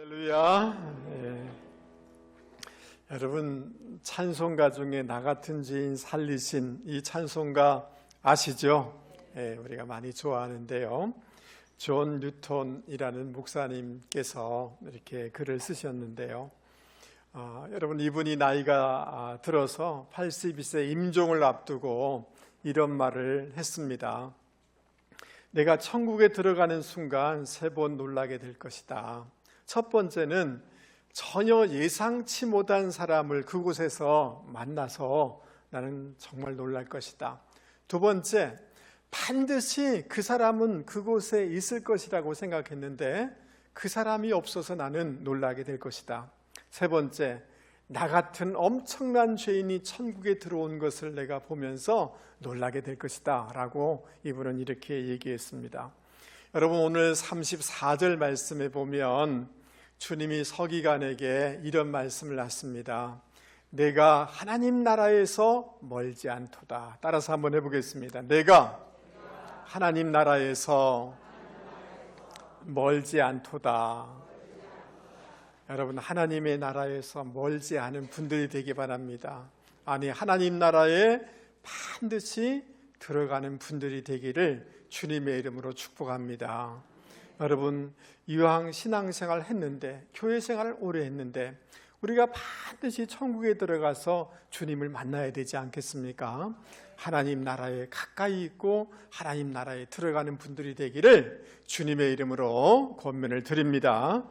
할렐루야. 여러분, 찬송가 중에 나 같은 죄인 살리신 이 찬송가 아시죠? 우리가 많이 좋아하는데요. 존 뉴턴이라는 목사님께서 이렇게 글을 쓰셨는데요. 여러분, 이분이 나이가 들어서 82세 임종을 앞두고 이런 말을 했습니다. 내가 천국에 들어가는 순간 3번 놀라게 될 것이다. 첫 번째는 전혀 예상치 못한 사람을 그곳에서 만나서 나는 정말 놀랄 것이다. 두 번째, 반드시 그 사람은 그곳에 있을 것이라고 생각했는데 그 사람이 없어서 나는 놀라게 될 것이다. 세 번째, 나 같은 엄청난 죄인이 천국에 들어온 것을 내가 보면서 놀라게 될 것이다 라고 이분은 이렇게 얘기했습니다. 여러분, 오늘 34절 말씀에 보면 주님이 서기관에게 이런 말씀을 하십니다. 내가 하나님 나라에서 멀지 않도다. 따라서 한번 해보겠습니다. 내가 하나님 나라에서 멀지 않도다. 여러분, 하나님의 나라에서 멀지 않은 분들이 되기 바랍니다. 아니, 하나님 나라에 반드시 들어가는 분들이 되기를 주님의 이름으로 축복합니다. 여러분, 이왕 신앙생활 했는데, 교회 생활을 오래 했는데 우리가 반드시 천국에 들어가서 주님을 만나야 되지 않겠습니까? 하나님 나라에 가까이 있고 하나님 나라에 들어가는 분들이 되기를 주님의 이름으로 권면을 드립니다.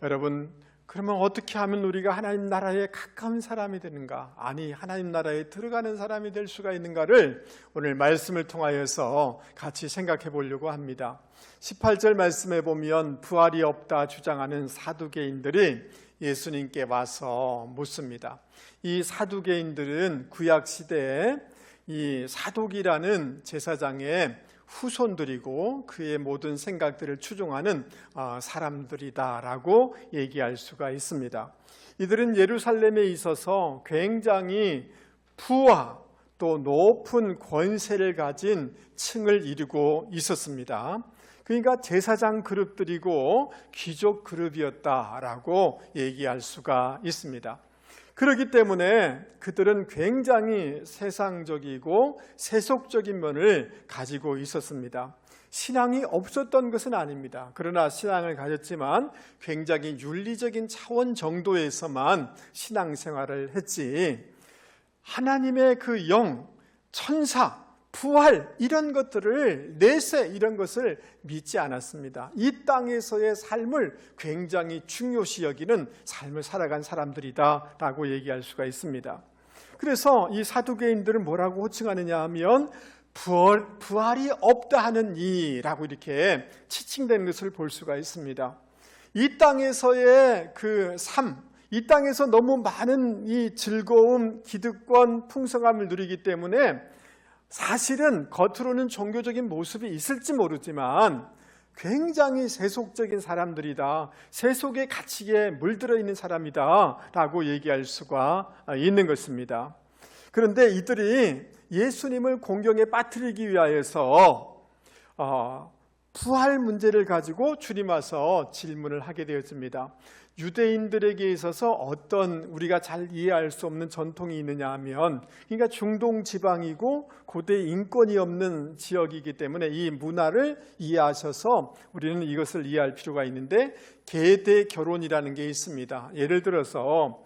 여러분, 그러면 어떻게 하면 우리가 하나님 나라에 가까운 사람이 되는가? 아니, 하나님 나라에 들어가는 사람이 될 수가 있는가를 오늘 말씀을 통하여서 같이 생각해 보려고 합니다. 18절 말씀에 보면 부활이 없다 주장하는 사두개인들이 예수님께 와서 묻습니다. 이 사두개인들은 구약 시대에 이 사독이라는 제사장의 후손들이고 그의 모든 생각들을 추종하는 사람들이다라고 얘기할 수가 있습니다. 이들은 예루살렘에 있어서 굉장히 부와 또 높은 권세를 가진 층을 이루고 있었습니다. 그러니까 제사장 그룹들이고 귀족 그룹이었다라고 얘기할 수가 있습니다. 그렇기 때문에 그들은 굉장히 세상적이고 세속적인 면을 가지고 있었습니다. 신앙이 없었던 것은 아닙니다. 그러나 신앙을 가졌지만 굉장히 윤리적인 차원 정도에서만 신앙생활을 했지, 하나님의 그 영, 천사, 부활 이런 것들을, 내세 이런 것을 믿지 않았습니다. 이 땅에서의 삶을 굉장히 중요시 여기는 삶을 살아간 사람들이다 라고 얘기할 수가 있습니다. 그래서 이 사두개인들은 뭐라고 호칭하느냐 하면 부활이 없다 하는 이라고 이렇게 지칭되는 것을 볼 수가 있습니다. 이 땅에서의 그 삶, 이 땅에서 너무 많은 이 즐거움, 기득권, 풍성함을 누리기 때문에 사실은 겉으로는 종교적인 모습이 있을지 모르지만 굉장히 세속적인 사람들이다, 세속의 가치에 물들어 있는 사람이다 라고 얘기할 수가 있는 것입니다. 그런데 이들이 예수님을 공경에 빠뜨리기 위하여서 부활 문제를 가지고 주님 와서 질문을 하게 되었습니다. 유대인들에게 있어서 어떤 우리가 잘 이해할 수 없는 전통이 있느냐 하면, 그러니까 중동 지방이고 고대 인권이 없는 지역이기 때문에 이 문화를 이해하셔서 우리는 이것을 이해할 필요가 있는데, 계대 결혼이라는 게 있습니다. 예를 들어서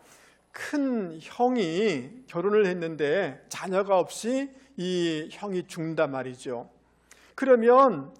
큰 형이 결혼을 했는데 자녀가 없이 이 형이 죽는단 말이죠. 그러면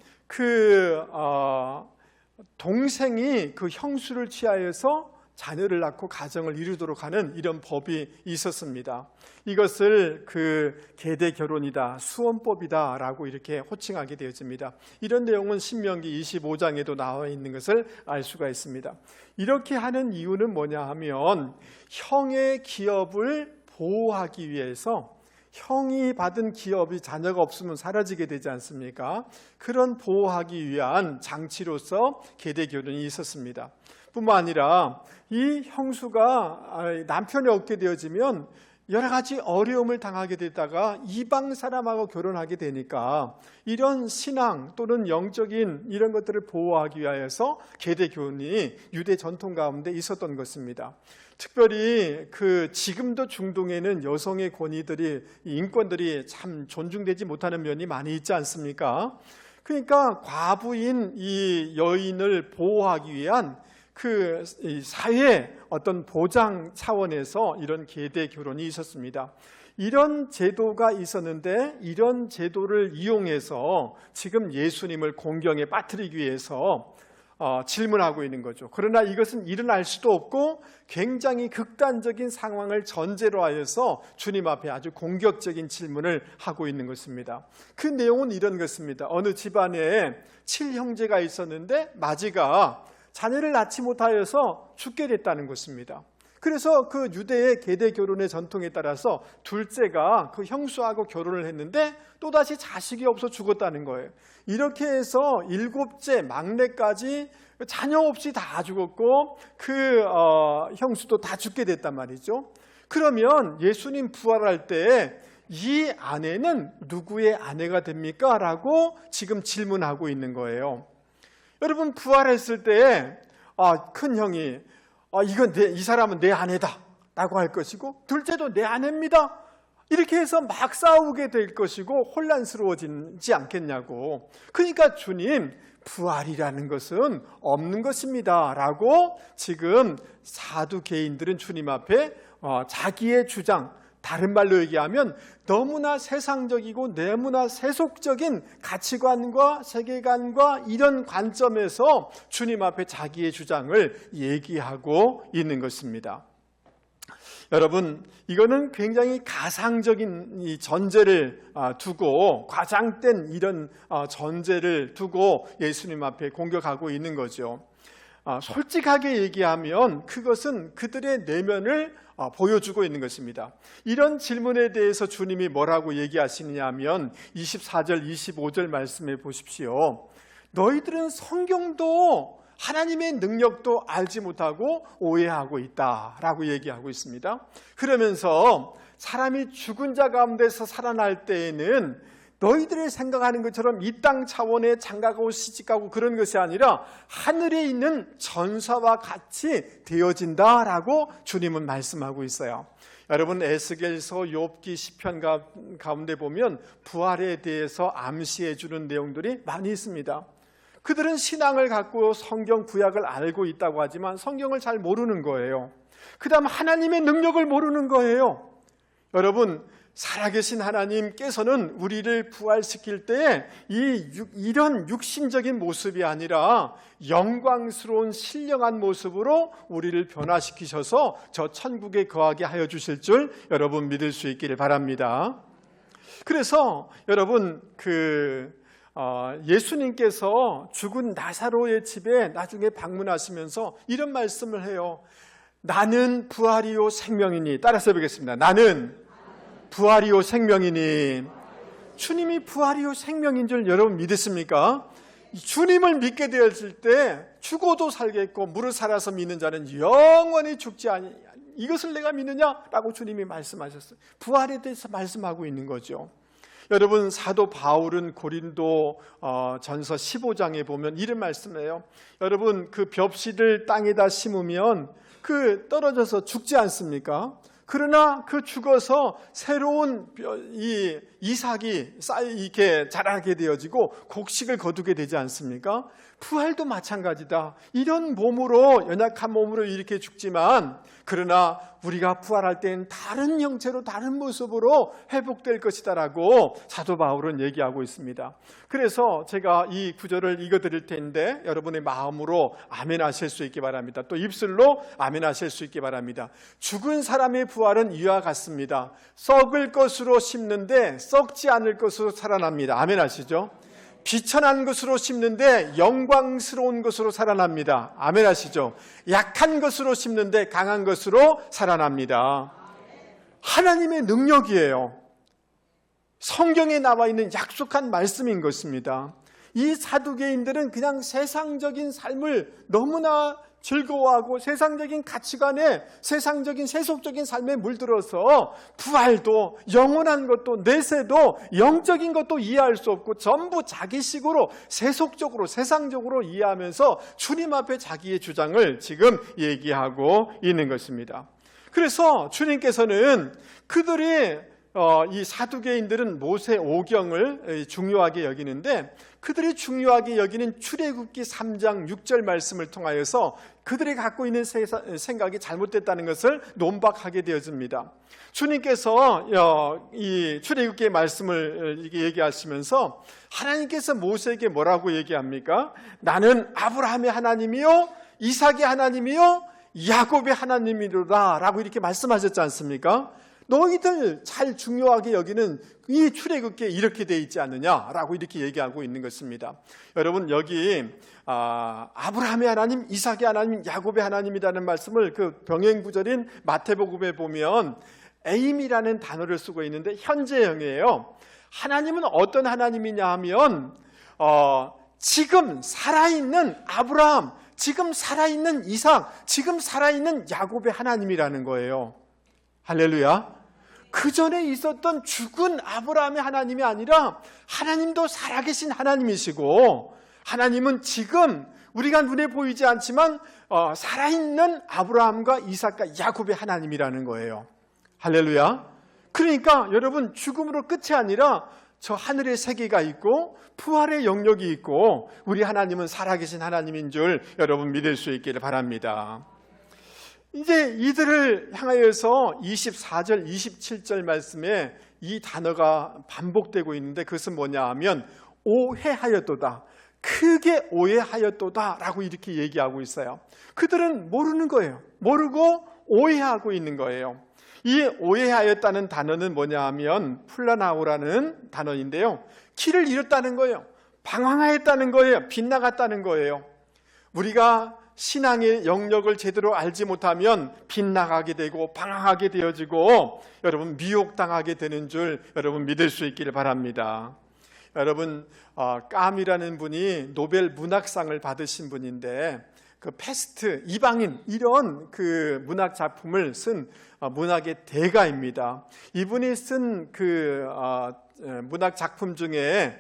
동생이 그 형수를 취하여서 자녀를 낳고 가정을 이루도록 하는 이런 법이 있었습니다. 이것을 그 계대 결혼이다, 수원법이다 라고 이렇게 호칭하게 되어집니다. 이런 내용은 신명기 25장에도 나와 있는 것을 알 수가 있습니다. 이렇게 하는 이유는 뭐냐 하면 형의 기업을 보호하기 위해서, 형이 받은 기업이 자녀가 없으면 사라지게 되지 않습니까? 그런 보호하기 위한 장치로서 계대 결혼이 있었습니다. 뿐만 아니라 이 형수가 남편이 없게 되어지면 여러 가지 어려움을 당하게 되다가 이방 사람하고 결혼하게 되니까 이런 신앙 또는 영적인 이런 것들을 보호하기 위하여서 계대 교훈이 유대 전통 가운데 있었던 것입니다. 특별히 지금도 중동에는 여성의 권위들이, 인권들이 참 존중되지 못하는 면이 많이 있지 않습니까? 그러니까 과부인 이 여인을 보호하기 위한 사회 어떤 보장 차원에서 이런 계대 결혼이 있었습니다. 이런 제도가 있었는데 이런 제도를 이용해서 지금 예수님을 공경에 빠뜨리기 위해서 질문하고 있는 거죠. 그러나 이것은 일어날 수도 없고 굉장히 극단적인 상황을 전제로 하여서 주님 앞에 아주 공격적인 질문을 하고 있는 것입니다. 그 내용은 이런 것입니다. 어느 집안에 7형제가 있었는데 마지가 자녀를 낳지 못하여서 죽게 됐다는 것입니다. 그래서 그 유대의 계대 결혼의 전통에 따라서 둘째가 그 형수하고 결혼을 했는데 또다시 자식이 없어 죽었다는 거예요. 이렇게 해서 7째 막내까지 자녀 없이 다 죽었고 형수도 다 죽게 됐단 말이죠. 그러면 예수님 부활할 때 이 아내는 누구의 아내가 됩니까? 라고 지금 질문하고 있는 거예요. 여러분, 부활했을 때 큰 형이 이 사람은 내 아내다 라고 할 것이고 둘째도 내 아내입니다 이렇게 해서 막 싸우게 될 것이고 혼란스러워지지 않겠냐고. 그러니까 주님, 부활이라는 것은 없는 것입니다 라고 지금 사두개인들은 주님 앞에 자기의 주장, 다른 말로 얘기하면 너무나 세상적이고 너무나 세속적인 가치관과 세계관과 이런 관점에서 주님 앞에 자기의 주장을 얘기하고 있는 것입니다. 여러분, 이거는 굉장히 가상적인 이 전제를 두고, 과장된 이런 전제를 두고 예수님 앞에 공격하고 있는 거죠. 솔직하게 얘기하면 그것은 그들의 내면을 보여주고 있는 것입니다. 이런 질문에 대해서 주님이 뭐라고 얘기하시느냐 하면 24절 25절 말씀해 보십시오. 너희들은 성경도 하나님의 능력도 알지 못하고 오해하고 있다라고 얘기하고 있습니다. 그러면서 사람이 죽은 자 가운데서 살아날 때에는 너희들이 생각하는 것처럼 이 땅 차원의 장가가고 시집가고 그런 것이 아니라 하늘에 있는 전사와 같이 되어진다라고 주님은 말씀하고 있어요. 여러분, 에스겔서, 욥기, 시편 가운데 보면 부활에 대해서 암시해 주는 내용들이 많이 있습니다. 그들은 신앙을 갖고 성경 구약을 알고 있다고 하지만 성경을 잘 모르는 거예요. 그 다음 하나님의 능력을 모르는 거예요. 여러분, 살아계신 하나님께서는 우리를 부활시킬 때 이런 육신적인 모습이 아니라 영광스러운 신령한 모습으로 우리를 변화시키셔서 저 천국에 거하게 하여 주실 줄 여러분 믿을 수 있기를 바랍니다. 그래서 여러분, 예수님께서 죽은 나사로의 집에 나중에 방문하시면서 이런 말씀을 해요. 나는 부활이요 생명이니. 따라서 보겠습니다. 나는 부활이요 생명이니. 주님이 부활이요 생명인 줄 여러분 믿으십니까? 주님을 믿게 되었을 때 죽어도 살겠고 무릇 살아서 믿는 자는 영원히 죽지 아니. 이것을 내가 믿느냐라고 주님이 말씀하셨어요. 부활에 대해서 말씀하고 있는 거죠. 여러분, 사도 바울은 고린도 전서 15장에 보면 이런 말씀해요. 여러분, 그 벽실을 땅에다 심으면 떨어져서 죽지 않습니까? 그러나 죽어서 새로운 이삭이 이렇게 자라게 되어지고 곡식을 거두게 되지 않습니까? 부활도 마찬가지다. 이런 몸으로, 연약한 몸으로 이렇게 죽지만 그러나 우리가 부활할 때는 다른 형체로 다른 모습으로 회복될 것이다라고 사도 바울은 얘기하고 있습니다. 그래서 제가 이 구절을 읽어드릴 텐데 여러분의 마음으로 아멘 하실 수 있기 바랍니다. 또 입술로 아멘 하실 수 있기 바랍니다. 죽은 사람의 부활은 이와 같습니다. 썩을 것으로 심는데 썩지 않을 것으로 살아납니다. 아멘 하시죠? 비천한 것으로 심는데 영광스러운 것으로 살아납니다. 아멘 하시죠? 약한 것으로 심는데 강한 것으로 살아납니다. 하나님의 능력이에요. 성경에 나와 있는 약속한 말씀인 것입니다. 이 사두개인들은 그냥 세상적인 삶을 너무나 즐거워하고 세상적인 가치관에, 세상적인 세속적인 삶에 물들어서 부활도, 영원한 것도, 내세도, 영적인 것도 이해할 수 없고 전부 자기식으로 세속적으로, 세상적으로 이해하면서 주님 앞에 자기의 주장을 지금 얘기하고 있는 것입니다. 그래서 주님께서는 그들이 이 사두개인들은 모세 오경을 중요하게 여기는데, 그들이 중요하게 여기는 출애굽기 3장 6절 말씀을 통하여서 그들이 갖고 있는 생각이 잘못됐다는 것을 논박하게 되어집니다. 주님께서 이 출애굽기의 말씀을 얘기하시면서 하나님께서 모세에게 뭐라고 얘기합니까? 나는 아브라함의 하나님이요, 이삭의 하나님이요, 야곱의 하나님이로다 라고 이렇게 말씀하셨지 않습니까? 너희들 잘 중요하게 여기는 이 출애굽기에 이렇게 돼 있지 않느냐라고 이렇게 얘기하고 있는 것입니다. 여러분, 여기 아브라함의 하나님, 이삭의 하나님, 야곱의 하나님이라는 말씀을 그 병행구절인 마태복음에 보면 에임이라는 단어를 쓰고 있는데 현재형이에요. 하나님은 어떤 하나님이냐 하면 지금 살아있는 아브라함, 지금 살아있는 이삭, 지금 살아있는 야곱의 하나님이라는 거예요. 할렐루야. 그 전에 있었던 죽은 아브라함의 하나님이 아니라 하나님도 살아계신 하나님이시고, 하나님은 지금 우리가 눈에 보이지 않지만 살아있는 아브라함과 이삭과 야곱의 하나님이라는 거예요. 할렐루야. 그러니까 여러분, 죽음으로 끝이 아니라 저 하늘의 세계가 있고 부활의 영역이 있고 우리 하나님은 살아계신 하나님인 줄 여러분 믿을 수 있기를 바랍니다. 이제 이들을 향하여서 24절, 27절 말씀에 이 단어가 반복되고 있는데 그것은 뭐냐 하면 오해하였도다, 크게 오해하였도다 라고 이렇게 얘기하고 있어요. 그들은 모르는 거예요. 모르고 오해하고 있는 거예요. 이 오해하였다는 단어는 뭐냐 하면 플라나오라는 단어인데요, 길을 잃었다는 거예요. 방황하였다는 거예요. 빗나갔다는 거예요. 우리가 신앙의 영역을 제대로 알지 못하면 빗나가게 되고 방황하게 되어지고 여러분 미혹당하게 되는 줄 여러분 믿을 수 있기를 바랍니다. 여러분, 깜이라는 분이 노벨 문학상을 받으신 분인데 그 패스트, 이방인 이런 그 문학 작품을 쓴 문학의 대가입니다. 이분이 쓴 그 문학 작품 중에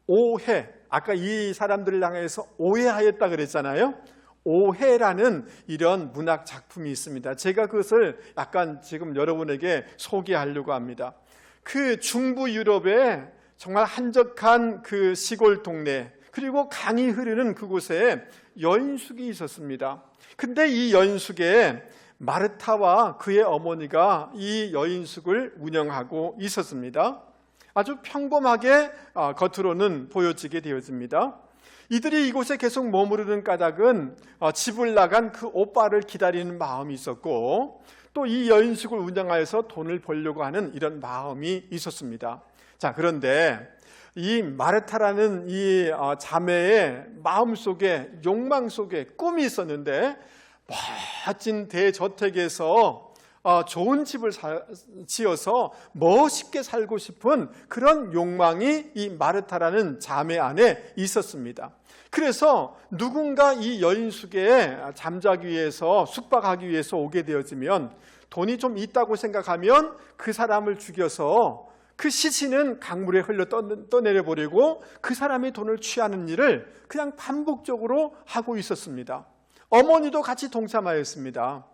오해, 아까 이 사람들을 향해서 오해하였다 그랬잖아요. 오해라는 이런 문학 작품이 있습니다. 제가 그것을 약간 지금 여러분에게 소개하려고 합니다. 그 중부 유럽의 정말 한적한 그 시골 동네, 그리고 강이 흐르는 그곳에 여인숙이 있었습니다. 근데 이 여인숙에 마르타와 그의 어머니가 이 여인숙을 운영하고 있었습니다. 아주 평범하게 겉으로는 보여지게 되어집니다. 이들이 이곳에 계속 머무르는 까닭은 집을 나간 그 오빠를 기다리는 마음이 있었고 또 이 여인숙을 운영하여서 돈을 벌려고 하는 이런 마음이 있었습니다. 자, 그런데 이 마르타라는 이 자매의 마음속에, 욕망 속에 꿈이 있었는데 멋진 대저택에서 좋은 집을 지어서 멋있게 살고 싶은 그런 욕망이 이 마르타라는 자매 안에 있었습니다. 그래서 누군가 이 여인숙에 잠자기 위해서, 숙박하기 위해서 오게 되어지면 돈이 좀 있다고 생각하면 그 사람을 죽여서 그 시신은 강물에 흘러 떠내려 버리고 그 사람의 돈을 취하는 일을 그냥 반복적으로 하고 있었습니다. 어머니도 같이 동참하였습니다.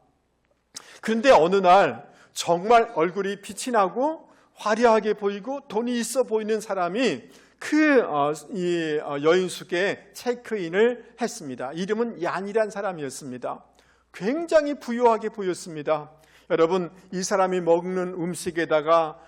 그런데 어느 날 정말 얼굴이 빛이 나고 화려하게 보이고 돈이 있어 보이는 사람이 이 여인숙에 체크인을 했습니다. 이름은 얀이란 사람이었습니다. 굉장히 부유하게 보였습니다. 여러분, 이 사람이 먹는 음식에다가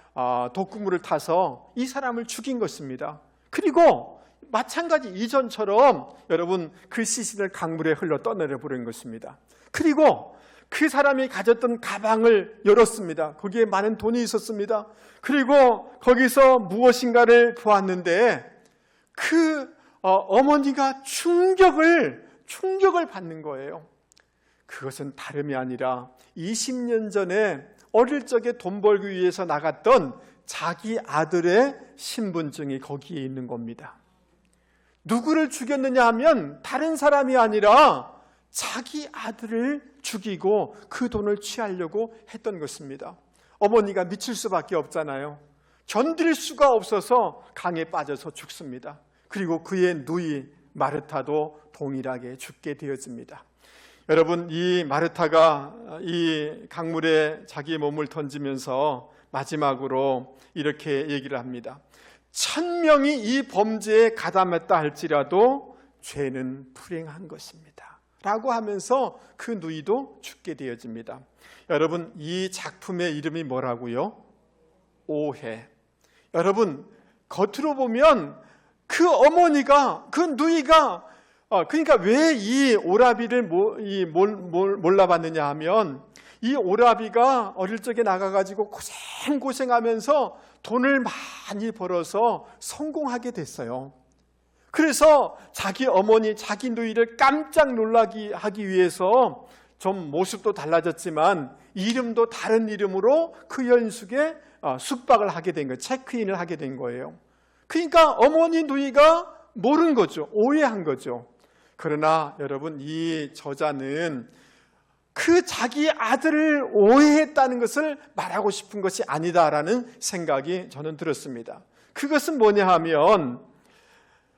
독극물을 타서 이 사람을 죽인 것입니다. 그리고 마찬가지 이전처럼 여러분 그 시신을 강물에 흘러 떠내려 버린 것입니다. 그리고 그 사람이 가졌던 가방을 열었습니다. 거기에 많은 돈이 있었습니다. 그리고 거기서 무엇인가를 보았는데 그 어머니가 충격을 받는 거예요. 그것은 다름이 아니라 20년 전에 어릴 적에 돈 벌기 위해서 나갔던 자기 아들의 신분증이 거기에 있는 겁니다. 누구를 죽였느냐 하면 다른 사람이 아니라 자기 아들을 죽이고 그 돈을 취하려고 했던 것입니다. 어머니가 미칠 수밖에 없잖아요. 견딜 수가 없어서 강에 빠져서 죽습니다. 그리고 그의 누이 마르타도 동일하게 죽게 되어집니다. 여러분, 이 마르타가 이 강물에 자기의 몸을 던지면서 마지막으로 이렇게 얘기를 합니다. 1000명이 이 범죄에 가담했다 할지라도 죄는 불행한 것입니다 라고 하면서 그 누이도 죽게 되어집니다. 여러분, 이 작품의 이름이 뭐라고요? 오해. 여러분, 겉으로 보면 그 어머니가, 그 누이가, 그러니까 왜 이 오라비를 몰라봤느냐 하면, 이 오라비가 어릴 적에 나가가지고 고생하면서 돈을 많이 벌어서 성공하게 됐어요. 그래서 자기 어머니, 자기 누이를 깜짝 놀라게 하기 위해서 좀 모습도 달라졌지만 이름도 다른 이름으로 그 연숙에 숙박을 하게 된 거예요. 체크인을 하게 된 거예요. 그러니까 어머니 누이가 모른 거죠. 오해한 거죠. 그러나 여러분, 이 저자는 그 자기 아들을 오해했다는 것을 말하고 싶은 것이 아니다라는 생각이 저는 들었습니다. 그것은 뭐냐 하면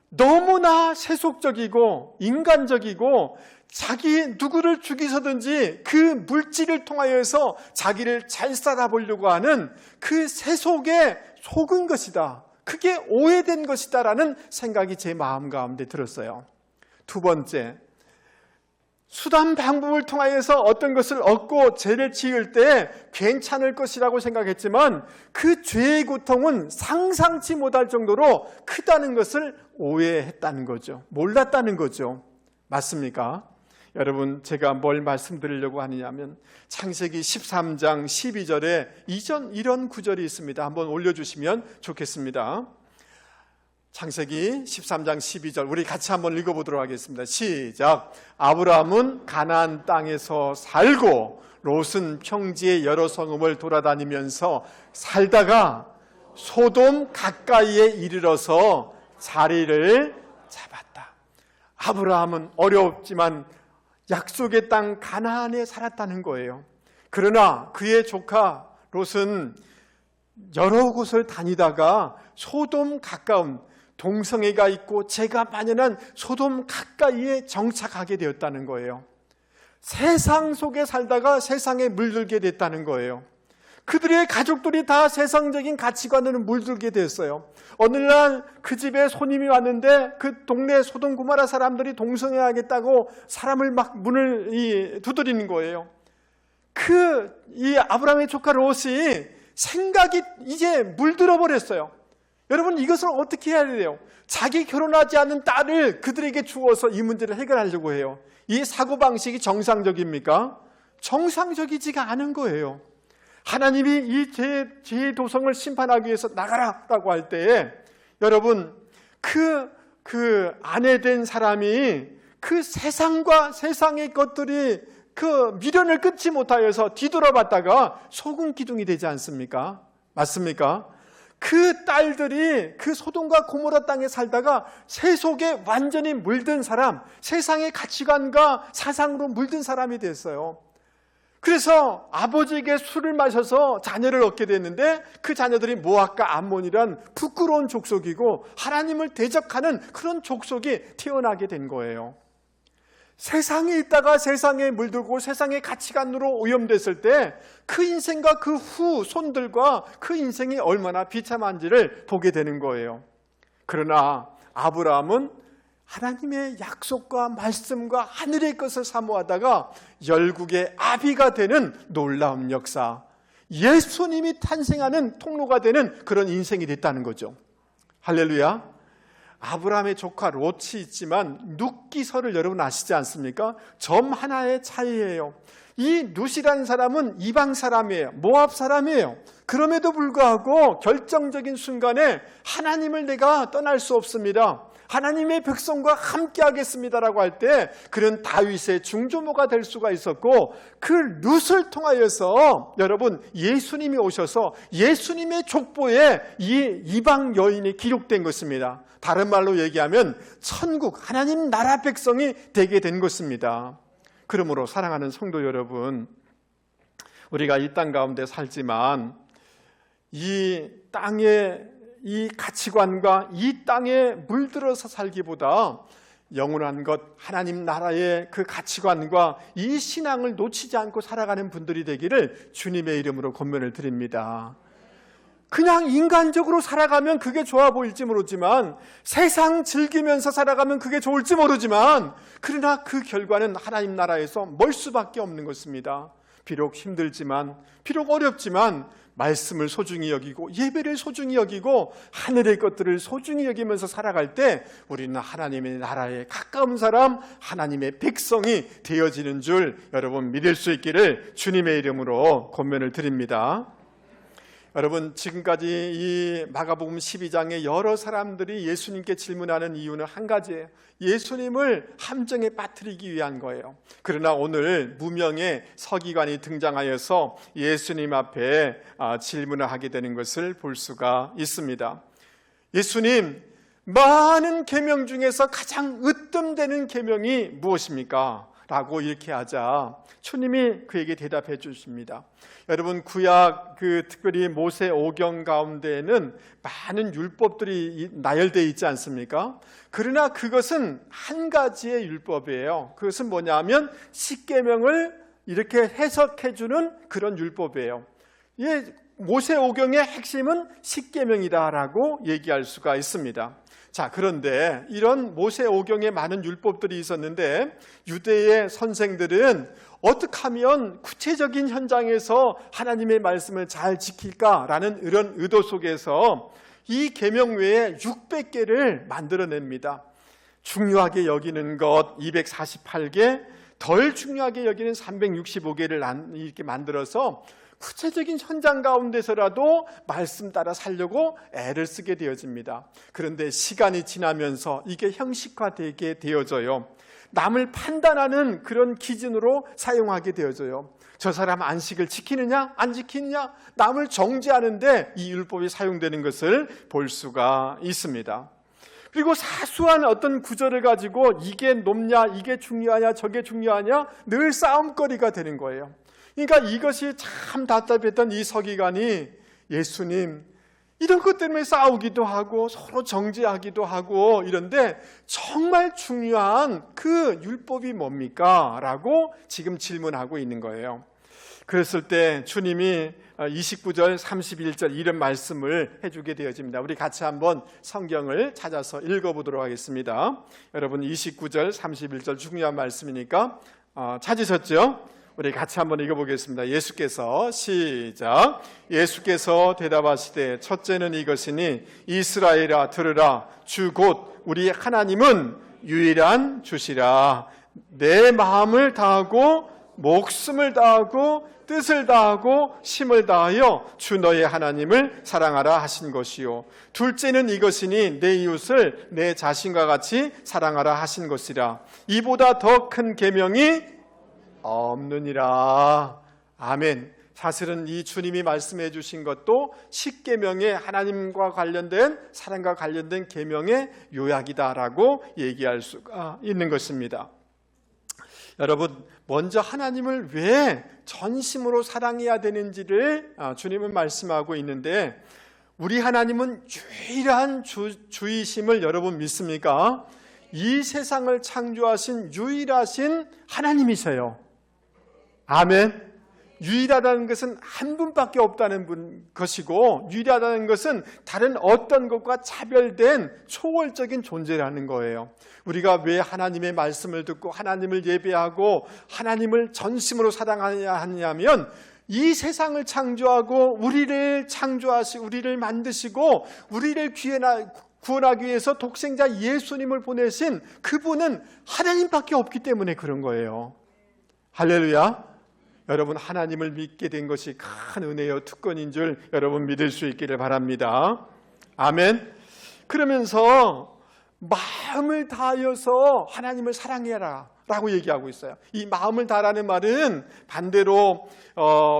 너무나 세속적이고 인간적이고 자기 누구를 죽이서든지 그 물질을 통하여서 자기를 잘 살아보려고 하는 그 세속에 속은 것이다. 그게 오해된 것이다라는 생각이 제 마음 가운데 들었어요. 두 번째, 수단 방법을 통하여서 어떤 것을 얻고 죄를 지을 때 괜찮을 것이라고 생각했지만 그 죄의 고통은 상상치 못할 정도로 크다는 것을 오해했다는 거죠. 몰랐다는 거죠. 맞습니까? 여러분, 제가 뭘 말씀드리려고 하느냐면 창세기 13장 12절에 이런 구절이 있습니다. 한번 올려주시면 좋겠습니다. 창세기 13장 12절 우리 같이 한번 읽어보도록 하겠습니다. 시작. 아브라함은 가나안 땅에서 살고 롯은 평지의 여러 성읍을 돌아다니면서 살다가 소돔 가까이에 이르러서 자리를 잡았다. 아브라함은 어렵지만 약속의 땅 가나안에 살았다는 거예요. 그러나 그의 조카 롯은 여러 곳을 다니다가 소돔 가까운 동성애가 있고 죄가 만연한 소돔 가까이에 정착하게 되었다는 거예요. 세상 속에 살다가 세상에 물들게 됐다는 거예요. 그들의 가족들이 다 세상적인 가치관으로 물들게 됐어요. 어느 날 그 집에 손님이 왔는데 그 동네 소돔 고모라 사람들이 동성애하겠다고 사람을 막 문을 두드리는 거예요. 이 아브라함의 조카 롯이 생각이 이제 물들어 버렸어요. 여러분, 이것을 어떻게 해야 돼요? 자기 결혼하지 않은 딸을 그들에게 주어서 이 문제를 해결하려고 해요. 이 사고방식이 정상적입니까? 정상적이지가 않은 거예요. 하나님이 이 죄의 도성을 심판하기 위해서 나가라라고 할 때에 여러분, 그 아내 된 사람이 그 세상과 세상의 것들이 그 미련을 끊지 못하여서 뒤돌아봤다가 소금 기둥이 되지 않습니까? 맞습니까? 그 딸들이 그 소돔과 고모라 땅에 살다가 세속에 완전히 물든 사람, 세상의 가치관과 사상으로 물든 사람이 됐어요. 그래서 아버지에게 술을 마셔서 자녀를 얻게 됐는데 그 자녀들이 모압과 암몬이란 부끄러운 족속이고 하나님을 대적하는 그런 족속이 태어나게 된 거예요. 세상에 있다가 세상에 물들고 세상의 가치관으로 오염됐을 때 그 인생과 그 후손들과 그 인생이 얼마나 비참한지를 보게 되는 거예요. 그러나 아브라함은 하나님의 약속과 말씀과 하늘의 것을 사모하다가 열국의 아비가 되는 놀라운 역사, 예수님이 탄생하는 통로가 되는 그런 인생이 됐다는 거죠. 할렐루야. 아브라함의 조카 롯이 있지만 눕기설을 여러분 아시지 않습니까? 점 하나의 차이예요. 이 룻이라는 사람은 이방 사람이에요. 모압 사람이에요. 그럼에도 불구하고 결정적인 순간에 하나님을 내가 떠날 수 없습니다. 하나님의 백성과 함께 하겠습니다라고 할 때 그는 다윗의 중조모가 될 수가 있었고 그 룻을 통하여서 여러분 예수님이 오셔서 예수님의 족보에 이 이방 여인이 기록된 것입니다. 다른 말로 얘기하면 천국 하나님 나라 백성이 되게 된 것입니다. 그러므로 사랑하는 성도 여러분, 우리가 이 땅 가운데 살지만 이 땅의 이 가치관과 이 땅에 물들어서 살기보다 영원한 것, 하나님 나라의 그 가치관과 이 신앙을 놓치지 않고 살아가는 분들이 되기를 주님의 이름으로 권면을 드립니다. 그냥 인간적으로 살아가면 그게 좋아 보일지 모르지만, 세상 즐기면서 살아가면 그게 좋을지 모르지만, 그러나 그 결과는 하나님 나라에서 멀 수밖에 없는 것입니다. 비록 힘들지만, 비록 어렵지만 말씀을 소중히 여기고 예배를 소중히 여기고 하늘의 것들을 소중히 여기면서 살아갈 때 우리는 하나님의 나라에 가까운 사람, 하나님의 백성이 되어지는 줄 여러분 믿을 수 있기를 주님의 이름으로 권면을 드립니다. 여러분, 지금까지 이 마가복음 12장에 여러 사람들이 예수님께 질문하는 이유는 한 가지예요. 예수님을 함정에 빠뜨리기 위한 거예요. 그러나 오늘 무명의 서기관이 등장하여서 예수님 앞에 질문을 하게 되는 것을 볼 수가 있습니다. 예수님, 많은 계명 중에서 가장 으뜸되는 계명이 무엇입니까? 라고 이렇게 하자 주님이 그에게 대답해 주십니다. 여러분, 구약 특별히 모세 오경 가운데에는 많은 율법들이 나열되어 있지 않습니까? 그러나 그것은 한 가지의 율법이에요. 그것은 뭐냐면 십계명을 이렇게 해석해 주는 그런 율법이에요. 모세 오경의 핵심은 십계명이다라고 얘기할 수가 있습니다. 자, 그런데 이런 모세 오경에 많은 율법들이 있었는데 유대의 선생들은 어떻게 하면 구체적인 현장에서 하나님의 말씀을 잘 지킬까라는 이런 의도 속에서 이 계명 외에 600개를 만들어냅니다. 중요하게 여기는 것 248개, 덜 중요하게 여기는 365개를 이렇게 만들어서 구체적인 현장 가운데서라도 말씀 따라 살려고 애를 쓰게 되어집니다. 그런데 시간이 지나면서 이게 형식화되게 되어져요. 남을 판단하는 그런 기준으로 사용하게 되어져요. 저 사람 안식을 지키느냐 안 지키느냐, 남을 정죄하는데 이 율법이 사용되는 것을 볼 수가 있습니다. 그리고 사소한 어떤 구절을 가지고 이게 높냐, 이게 중요하냐, 저게 중요하냐 늘 싸움거리가 되는 거예요. 그러니까 이것이 참 답답했던 이 서기관이 예수님, 이런 것 때문에 싸우기도 하고 서로 정죄하기도 하고 이런데 정말 중요한 그 율법이 뭡니까? 라고 지금 질문하고 있는 거예요. 그랬을 때 주님이 29절 31절 이런 말씀을 해주게 되어집니다. 우리 같이 한번 성경을 찾아서 읽어보도록 하겠습니다. 여러분, 29절 31절 중요한 말씀이니까 찾으셨죠? 우리 같이 한번 읽어보겠습니다. 예수께서 시작. 예수께서 대답하시되 첫째는 이것이니 이스라엘아 들으라. 주 곧 우리 하나님은 유일한 주시라. 내 마음을 다하고 목숨을 다하고 뜻을 다하고 힘을 다하여 주 너의 하나님을 사랑하라 하신 것이요. 둘째는 이것이니 내 이웃을 내 자신과 같이 사랑하라 하신 것이라. 이보다 더 큰 계명이 없느니라. 아멘. 사실은 이 주님이 말씀해 주신 것도 십계명의 하나님과 관련된 사랑과 관련된 계명의 요약이다라고 얘기할 수가 있는 것입니다. 여러분, 먼저 하나님을 왜 전심으로 사랑해야 되는지를 주님은 말씀하고 있는데, 우리 하나님은 유일한 주이심을 여러분 믿습니까? 이 세상을 창조하신 유일하신 하나님이세요. 아멘. 유일하다는 것은 한 분밖에 없다는 것이고, 유일하다는 것은 다른 어떤 것과 차별된 초월적인 존재라는 거예요. 우리가 왜 하나님의 말씀을 듣고 하나님을 예배하고 하나님을 전심으로 사랑해야 하냐면, 이 세상을 창조하고 우리를 만드시고 우리를 구원하기 위해서 독생자 예수님을 보내신 그분은 하나님밖에 없기 때문에 그런 거예요. 할렐루야. 여러분, 하나님을 믿게 된 것이 큰 은혜요 특권인 줄 여러분 믿을 수 있기를 바랍니다. 아멘. 그러면서 마음을 다하여서 하나님을 사랑해라 라고 얘기하고 있어요. 이 마음을 다하라는 말은 반대로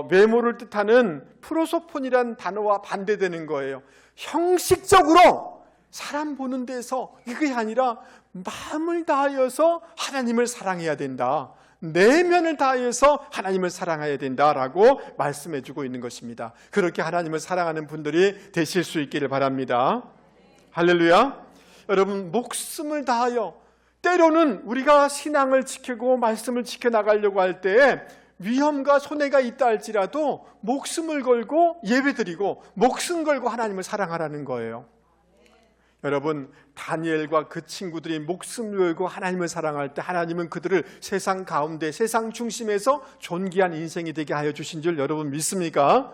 외모를 뜻하는 프로소폰이라는 단어와 반대되는 거예요. 형식적으로 사람 보는 데서 이게 아니라 마음을 다하여서 하나님을 사랑해야 된다. 내면을 다해서 하나님을 사랑해야 된다라고 말씀해 주고 있는 것입니다. 그렇게 하나님을 사랑하는 분들이 되실 수 있기를 바랍니다. 할렐루야. 여러분, 목숨을 다하여, 때로는 우리가 신앙을 지키고 말씀을 지켜나가려고 할 때에 위험과 손해가 있다 할지라도 목숨을 걸고 예배드리고 목숨 걸고 하나님을 사랑하라는 거예요. 여러분, 다니엘과 그 친구들이 목숨을 걸고 하나님을 사랑할 때 하나님은 그들을 세상 가운데, 세상 중심에서 존귀한 인생이 되게 하여 주신 줄 여러분 믿습니까?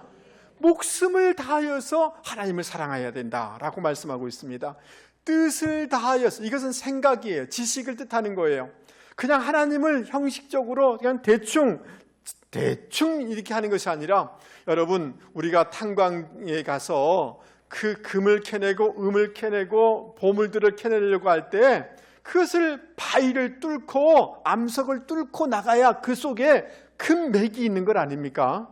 목숨을 다하여서 하나님을 사랑해야 된다라고 말씀하고 있습니다. 뜻을 다하여서, 이것은 생각이에요. 지식을 뜻하는 거예요. 그냥 하나님을 형식적으로 그냥 대충 이렇게 하는 것이 아니라, 여러분, 우리가 탄광에 가서 그 금을 캐내고 음을 캐내고 보물들을 캐내려고 할 때 그것을 바위를 뚫고 암석을 뚫고 나가야 그 속에 금맥이 있는 것 아닙니까?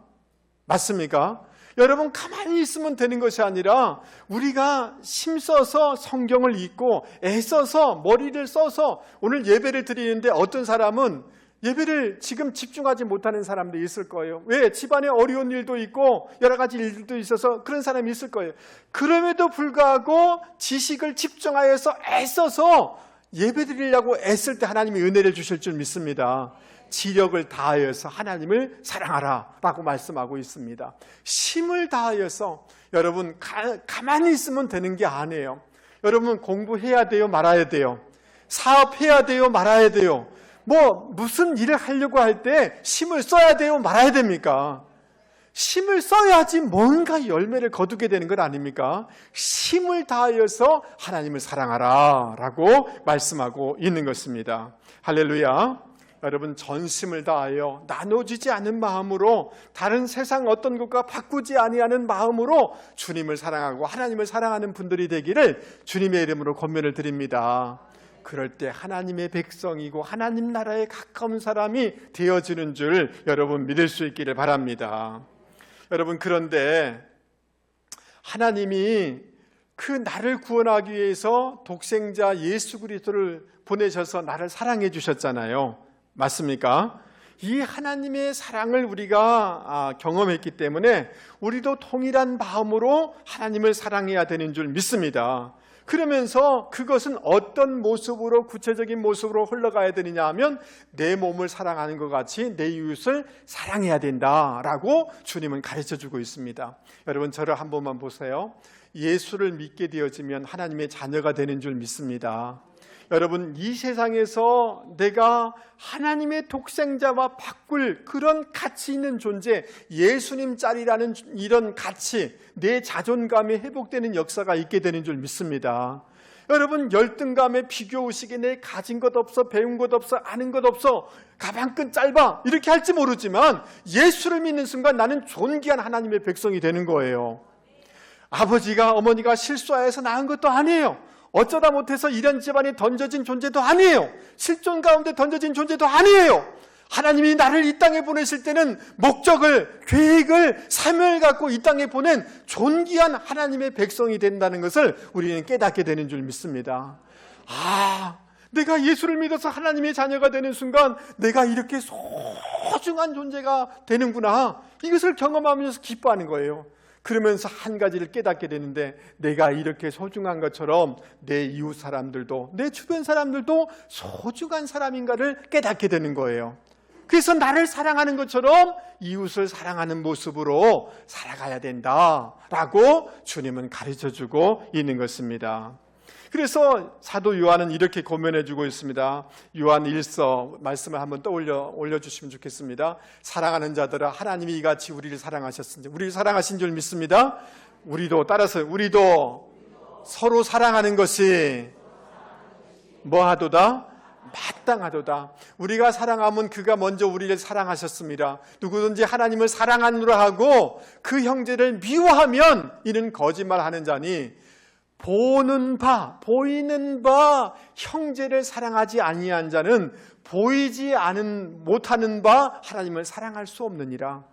맞습니까? 여러분, 가만히 있으면 되는 것이 아니라 우리가 힘써서 성경을 읽고 애써서 머리를 써서 오늘 예배를 드리는데, 어떤 사람은 예배를 지금 집중하지 못하는 사람도 있을 거예요. 왜? 집안에 어려운 일도 있고 여러 가지 일들도 있어서 그런 사람이 있을 거예요. 그럼에도 불구하고 지식을 집중하여서 애써서 예배 드리려고 애쓸 때 하나님이 은혜를 주실 줄 믿습니다. 지력을 다하여서 하나님을 사랑하라 라고 말씀하고 있습니다. 힘을 다하여서, 여러분, 가만히 있으면 되는 게 아니에요. 여러분, 공부해야 돼요? 말아야 돼요? 사업해야 돼요? 말아야 돼요? 무슨 일을 하려고 할 때 힘을 써야 돼요? 말아야 됩니까? 힘을 써야지 뭔가 열매를 거두게 되는 것 아닙니까? 힘을 다하여서 하나님을 사랑하라 라고 말씀하고 있는 것입니다. 할렐루야. 여러분, 전심을 다하여 나눠지지 않은 마음으로, 다른 세상 어떤 것과 바꾸지 아니하는 마음으로 주님을 사랑하고 하나님을 사랑하는 분들이 되기를 주님의 이름으로 권면을 드립니다. 그럴 때 하나님의 백성이고 하나님 나라에 가까운 사람이 되어지는 줄 여러분 믿을 수 있기를 바랍니다. 여러분, 그런데 하나님이 그 나를 구원하기 위해서 독생자 예수 그리스도를 보내셔서 나를 사랑해 주셨잖아요. 맞습니까? 이 하나님의 사랑을 우리가 경험했기 때문에 우리도 동일한 마음으로 하나님을 사랑해야 되는 줄 믿습니다. 그러면서 그것은 어떤 모습으로, 구체적인 모습으로 흘러가야 되느냐 하면, 내 몸을 사랑하는 것 같이 내 이웃을 사랑해야 된다라고 주님은 가르쳐주고 있습니다. 여러분, 저를 한 번만 보세요. 예수를 믿게 되어지면 하나님의 자녀가 되는 줄 믿습니다. 여러분, 이 세상에서 내가 하나님의 독생자와 바꿀 그런 가치 있는 존재, 예수님 짤이라는 이런 가치, 내 자존감이 회복되는 역사가 있게 되는 줄 믿습니다. 여러분, 열등감에 비교의식에 내 가진 것 없어, 배운 것 없어, 아는 것 없어, 가방끈 짧아, 이렇게 할지 모르지만 예수를 믿는 순간 나는 존귀한 하나님의 백성이 되는 거예요. 아버지가 어머니가 실수하여서 낳은 것도 아니에요. 어쩌다 못해서 이런 집안에 던져진 존재도 아니에요. 실존 가운데 던져진 존재도 아니에요. 하나님이 나를 이 땅에 보내실 때는 목적을, 계획을, 사명을 갖고 이 땅에 보낸 존귀한 하나님의 백성이 된다는 것을 우리는 깨닫게 되는 줄 믿습니다. 내가 예수를 믿어서 하나님의 자녀가 되는 순간 내가 이렇게 소중한 존재가 되는구나, 이것을 경험하면서 기뻐하는 거예요. 그러면서 한 가지를 깨닫게 되는데, 내가 이렇게 소중한 것처럼 내 이웃 사람들도, 내 주변 사람들도 소중한 사람인가를 깨닫게 되는 거예요. 그래서 나를 사랑하는 것처럼 이웃을 사랑하는 모습으로 살아가야 된다라고 주님은 가르쳐주고 있는 것입니다. 그래서 사도 요한은 이렇게 고면해주고 있습니다. 요한 1서 말씀을 한번 올려주시면 좋겠습니다. 사랑하는 자들아, 하나님이 이같이 우리를 사랑하셨으니, 우리를 사랑하신 줄 믿습니다. 우리도 서로 사랑하는 것이 뭐하도다? 마땅하도다. 우리가 사랑하면 그가 먼저 우리를 사랑하셨습니다. 누구든지 하나님을 사랑하느라 하고 그 형제를 미워하면 이는 거짓말하는 자니, 보이는 바 형제를 사랑하지 아니한 자는 보이지 못하는 바 하나님을 사랑할 수 없느니라.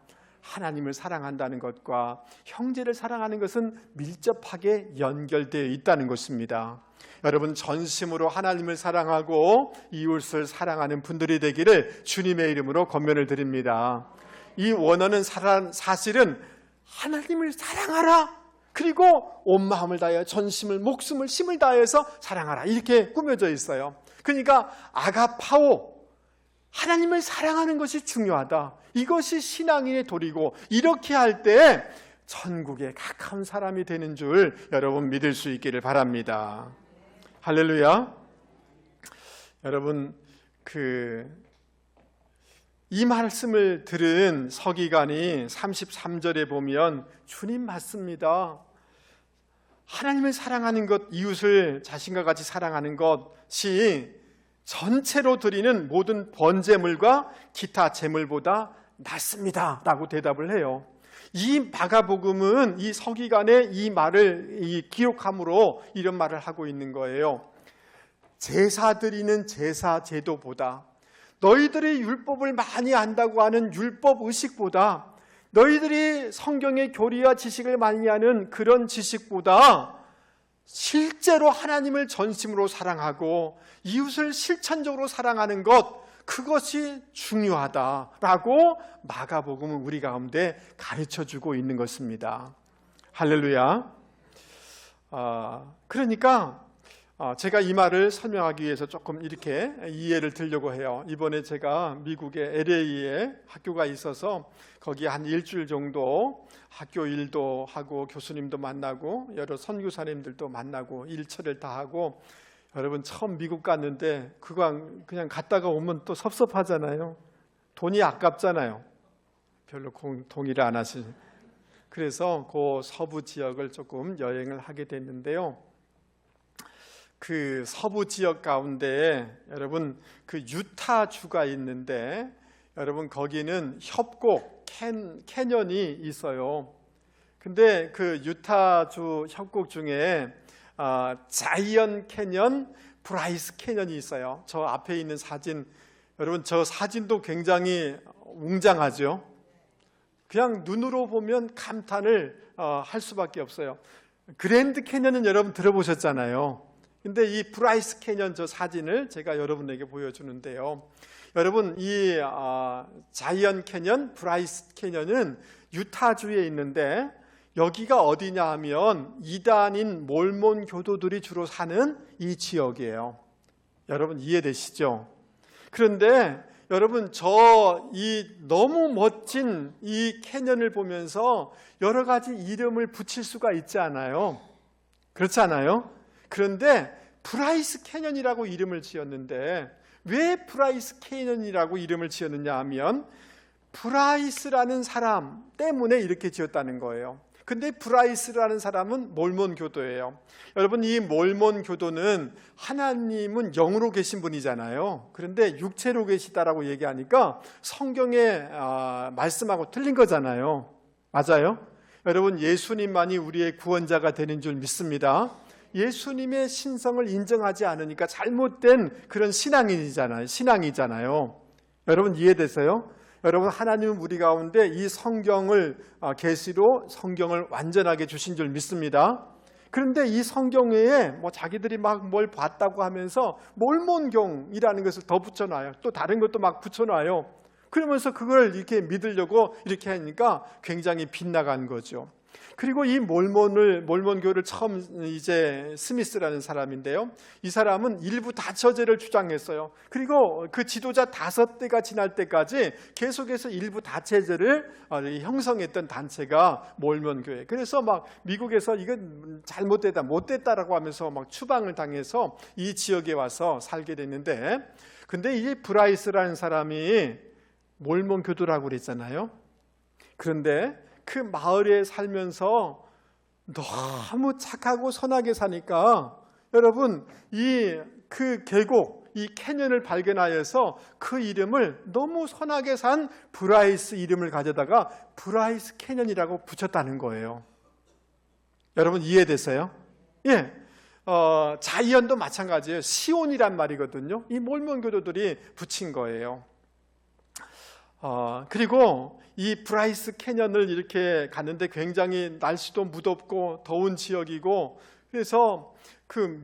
하나님을 사랑한다는 것과 형제를 사랑하는 것은 밀접하게 연결되어 있다는 것입니다. 여러분, 전심으로 하나님을 사랑하고 이웃을 사랑하는 분들이 되기를 주님의 이름으로 권면을 드립니다. 이 원어는 사실은 하나님을 사랑하라, 그리고 온 마음을 다하여 전심을, 목숨을, 힘을 다해서 사랑하라, 이렇게 꾸며져 있어요. 그러니까 아가파오, 하나님을 사랑하는 것이 중요하다. 이것이 신앙인의 도리고, 이렇게 할 때 천국에 가까운 사람이 되는 줄 여러분 믿을 수 있기를 바랍니다. 할렐루야. 여러분, 이 말씀을 들은 서기관이 33절에 보면 주님 맞습니다. 하나님을 사랑하는 것, 이웃을 자신과 같이 사랑하는 것이 전체로 드리는 모든 번제물과 기타 제물보다 낫습니다 라고 대답을 해요. 이 마가복음은 이 서기관의 이 말을 기록함으로 이런 말을 하고 있는 거예요. 제사 드리는 제사 제도보다, 너희들이 율법을 많이 안다고 하는 율법 의식보다, 너희들이 성경의 교리와 지식을 많이 하는 그런 지식보다 실제로 하나님을 전심으로 사랑하고 이웃을 실천적으로 사랑하는 것, 그것이 중요하다라고 마가복음은 우리 가운데 가르쳐주고 있는 것입니다. 할렐루야. 그러니까 제가 이 말을 설명하기 위해서 조금 이렇게 이해를 드리려고 해요. 이번에 제가 미국의 LA에 학교가 있어서 거기 한 일주일 정도 학교 일도 하고 교수님도 만나고 여러 선교사님들도 만나고 일처리를 다 하고, 여러분 처음 미국 갔는데 그냥 갔다가 오면 또 섭섭하잖아요. 돈이 아깝잖아요. 별로 동의를 안 하시죠. 그래서 그 서부 지역을 조금 여행을 하게 됐는데요. 그 서부 지역 가운데 여러분 그 유타주가 있는데, 여러분 거기는 협곡 캐년이 있어요. 근데 그 유타주 협곡 중에 자이언 캐년, 브라이스 캐년이 있어요. 저 앞에 있는 사진, 여러분 저 사진도 굉장히 웅장하죠. 그냥 눈으로 보면 감탄을 할 수밖에 없어요. 그랜드 캐년은 여러분 들어보셨잖아요. 근데 이 브라이스 캐년 저 사진을 제가 여러분에게 보여주는데요. 여러분 이 자이언 캐년, 브라이스 캐년은 유타주에 있는데, 여기가 어디냐 하면 이단인 몰몬 교도들이 주로 사는 이 지역이에요. 여러분 이해되시죠? 그런데 여러분 이 너무 멋진 이 캐년을 보면서 여러 가지 이름을 붙일 수가 있지 않아요? 그렇지 않아요? 그런데 브라이스 캐년이라고 이름을 지었는데, 왜 브라이스 캐년이라고 이름을 지었느냐 하면 브라이스라는 사람 때문에 이렇게 지었다는 거예요. 근데 브라이스라는 사람은 몰몬 교도예요. 여러분 이 몰몬 교도는 하나님은 영으로 계신 분이잖아요. 그런데 육체로 계시다라고 얘기하니까 성경의 말씀하고 틀린 거잖아요. 맞아요? 여러분 예수님만이 우리의 구원자가 되는 줄 믿습니다. 예수님의 신성을 인정하지 않으니까 잘못된 그런 신앙이잖아요. 여러분 이해되세요? 여러분 하나님은 우리 가운데 이 성경을 계시로 성경을 완전하게 주신 줄 믿습니다. 그런데 이 성경 외에 자기들이 막 뭘 봤다고 하면서 몰몬경이라는 것을 더 붙여놔요. 또 다른 것도 막 붙여놔요. 그러면서 그걸 이렇게 믿으려고 이렇게 하니까 굉장히 빗나간 거죠. 그리고 이 몰몬교를 처음 이제 스미스라는 사람인데요. 이 사람은 일부 다처제를 주장했어요. 그리고 그 지도자 5대가 지날 때까지 계속해서 일부 다처제를 형성했던 단체가 몰몬교회. 그래서 막 미국에서 이건 잘못됐다, 못됐다라고 하면서 막 추방을 당해서 이 지역에 와서 살게 됐는데, 근데 이 브라이스라는 사람이 몰몬교도라고 그랬잖아요. 그런데 그 마을에 살면서 너무 착하고 선하게 사니까 여러분 그 계곡, 이 캐년을 발견하여서 그 이름을 너무 선하게 산 브라이스 이름을 가져다가 브라이스 캐년이라고 붙였다는 거예요. 여러분 이해되세요? 예. 자이언도 마찬가지예요. 시온이란 말이거든요. 이 몰몬 교도들이 붙인 거예요. 그리고 이 브라이스 캐년을 이렇게 갔는데 굉장히 날씨도 무덥고 더운 지역이고, 그래서 그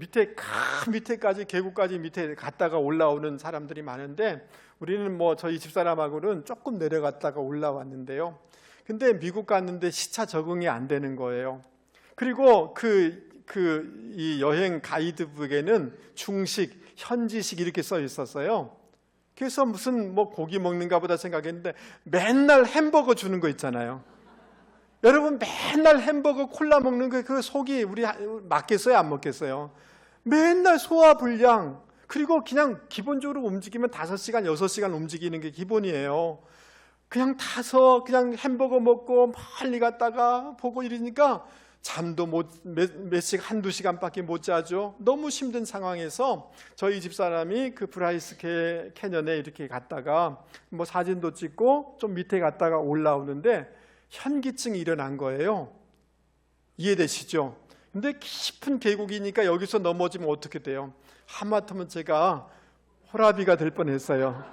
밑에까지 계곡까지 밑에 갔다가 올라오는 사람들이 많은데, 우리는 뭐 저희 집사람하고는 조금 내려갔다가 올라왔는데요. 근데 미국 갔는데 시차 적응이 안 되는 거예요. 그리고 이 여행 가이드북에는 중식, 현지식 이렇게 써 있었어요. 그래서 무슨 뭐 고기 먹는가 보다 생각했는데 맨날 햄버거 주는 거 있잖아요. 여러분, 맨날 햄버거 콜라 먹는 거, 그 속이 우리 맞겠어요, 안 먹겠어요? 맨날 소화불량. 그리고 그냥 기본적으로 움직이면 5시간, 6시간 움직이는 게 기본이에요. 그냥 타서 그냥 햄버거 먹고 멀리 갔다가 보고 이러니까 잠도 몇 시간, 1-2시간밖에 못 자죠. 너무 힘든 상황에서 저희 집사람이 그 브라이스 캐년에 이렇게 갔다가 뭐 사진도 찍고 좀 밑에 갔다가 올라오는데 현기증이 일어난 거예요. 이해되시죠? 근데 깊은 계곡이니까 여기서 넘어지면 어떻게 돼요? 하마터면 제가 호라비가 될 뻔했어요.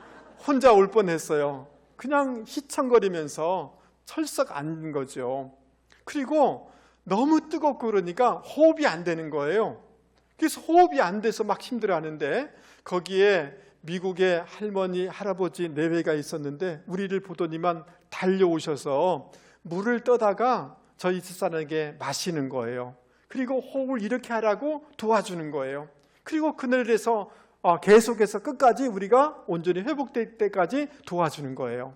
혼자 올 뻔했어요. 그냥 휘청거리면서 철썩 앉은 거죠. 그리고 너무 뜨겁고 그러니까 호흡이 안 되는 거예요. 그래서 호흡이 안 돼서 막 힘들어하는데, 거기에 미국의 할머니, 할아버지 4회가 있었는데 우리를 보더니만 달려오셔서 물을 떠다가 저희 집사람에게 마시는 거예요. 그리고 호흡을 이렇게 하라고 도와주는 거예요. 그리고 그늘에서 계속해서 끝까지 우리가 온전히 회복될 때까지 도와주는 거예요.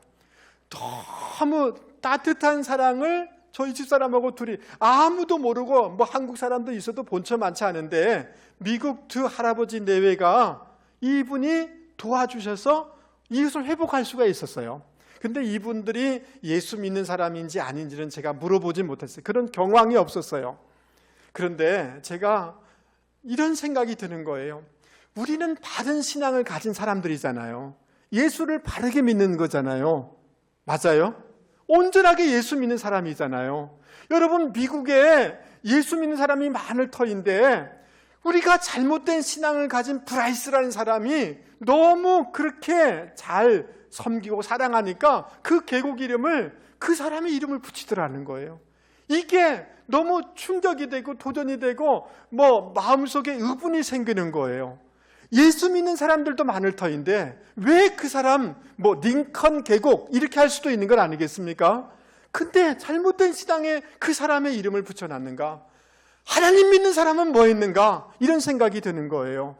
너무 따뜻한 사랑을 저희 집사람하고 둘이, 아무도 모르고 뭐 한국 사람도 있어도 본처 많지 않은데 미국 2 할아버지 4회가 이분이 도와주셔서 이것을 회복할 수가 있었어요. 근데 이분들이 예수 믿는 사람인지 아닌지는 제가 물어보지 못했어요. 그런 경황이 없었어요. 그런데 제가 이런 생각이 드는 거예요. 우리는 바른 신앙을 가진 사람들이잖아요. 예수를 바르게 믿는 거잖아요. 맞아요? 온전하게 예수 믿는 사람이잖아요. 여러분, 미국에 예수 믿는 사람이 많을 터인데 우리가 잘못된 신앙을 가진 브라이스라는 사람이 너무 그렇게 잘 섬기고 사랑하니까 그 계곡 이름을 그 사람의 이름을 붙이더라는 거예요. 이게 너무 충격이 되고 도전이 되고 뭐 마음속에 의문이 생기는 거예요. 예수 믿는 사람들도 많을 터인데 왜 그 사람 뭐 링컨 계곡 이렇게 할 수도 있는 건 아니겠습니까? 근데 잘못된 신앙에 그 사람의 이름을 붙여놨는가? 하나님 믿는 사람은 뭐 했는가? 이런 생각이 드는 거예요.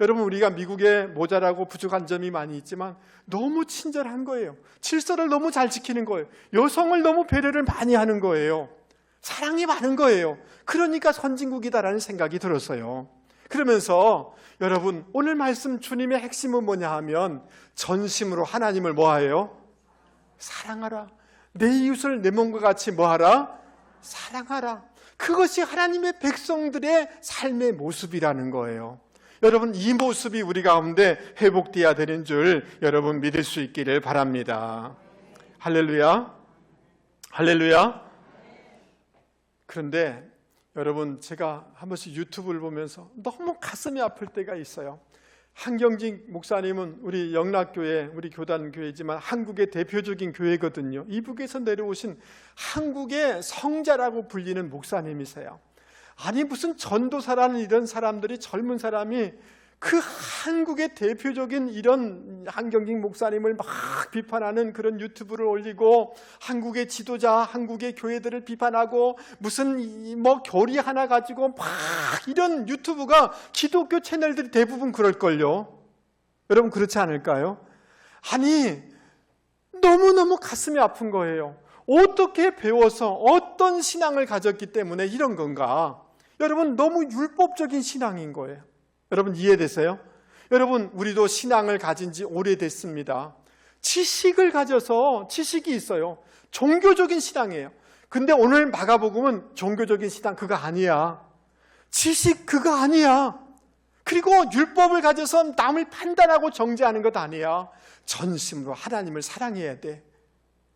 여러분, 우리가 미국에 모자라고 부족한 점이 많이 있지만 너무 친절한 거예요. 질서를 너무 잘 지키는 거예요. 여성을 너무 배려를 많이 하는 거예요. 사랑이 많은 거예요. 그러니까 선진국이다라는 생각이 들었어요. 그러면서 여러분, 오늘 말씀 주님의 핵심은 뭐냐 하면 전심으로 하나님을 뭐하여? 사랑하라. 내 이웃을 내 몸과 같이 뭐하라? 사랑하라. 그것이 하나님의 백성들의 삶의 모습이라는 거예요. 여러분, 이 모습이 우리 가운데 회복되어야 되는 줄 여러분 믿을 수 있기를 바랍니다. 할렐루야. 할렐루야. 그런데 여러분, 제가 한 번씩 유튜브를 보면서 너무 가슴이 아플 때가 있어요. 한경직 목사님은 우리 영락교회, 우리 교단교회지만 한국의 대표적인 교회거든요. 이북에서 내려오신 한국의 성자라고 불리는 목사님이세요. 아니, 무슨 전도사라는 이런 사람들이, 젊은 사람이 그 한국의 대표적인 이런 한경직 목사님을 막 비판하는 그런 유튜브를 올리고 한국의 지도자, 한국의 교회들을 비판하고 무슨 뭐 교리 하나 가지고 막 이런 유튜브가 기독교 채널들이 대부분 그럴걸요. 여러분, 그렇지 않을까요? 아니, 너무너무 가슴이 아픈 거예요. 어떻게 배워서 어떤 신앙을 가졌기 때문에 이런 건가? 여러분, 너무 율법적인 신앙인 거예요. 여러분, 이해되세요? 여러분, 우리도 신앙을 가진 지 오래됐습니다. 지식을 가져서, 지식이 있어요. 종교적인 신앙이에요. 근데 오늘 마가복음은 종교적인 신앙 그거 아니야. 지식 그거 아니야. 그리고 율법을 가져서 남을 판단하고 정죄하는 것 아니야. 전심으로 하나님을 사랑해야 돼.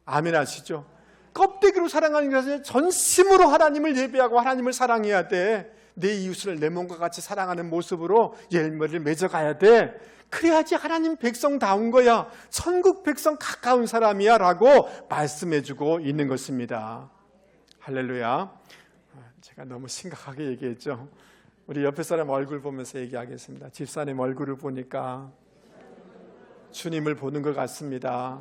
아멘 하시죠? 껍데기로 사랑하는 것이 아니라 전심으로 하나님을 예배하고 하나님을 사랑해야 돼. 내 이웃을 내 몸과 같이 사랑하는 모습으로 열매를 맺어가야 돼. 그래야지 하나님 백성다운 거야. 천국 백성 가까운 사람이야 라고 말씀해주고 있는 것입니다. 할렐루야. 제가 너무 심각하게 얘기했죠. 우리 옆에 사람 얼굴 보면서 얘기하겠습니다. 집사님 얼굴을 보니까 주님을 보는 것 같습니다.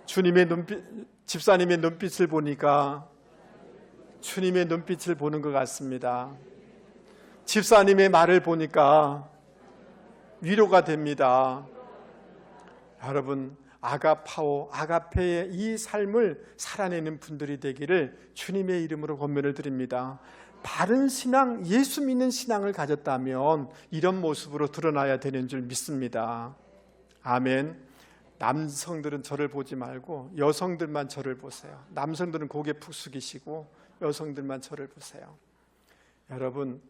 주님의 눈빛, 집사님의 눈빛을 보니까 주님의 눈빛을 보는 것 같습니다. 집사님의 말을 보니까 위로가 됩니다. 여러분, 아가파오, 아가페의 이 삶을 살아내는 분들이 되기를 주님의 이름으로 권면을 드립니다. 바른 신앙, 예수 믿는 신앙을 가졌다면 이런 모습으로 드러나야 되는 줄 믿습니다. 아멘. 남성들은 저를 보지 말고 여성들만 저를 보세요. 남성들은 고개 푹 숙이시고 여성들만 저를 보세요. 여러분,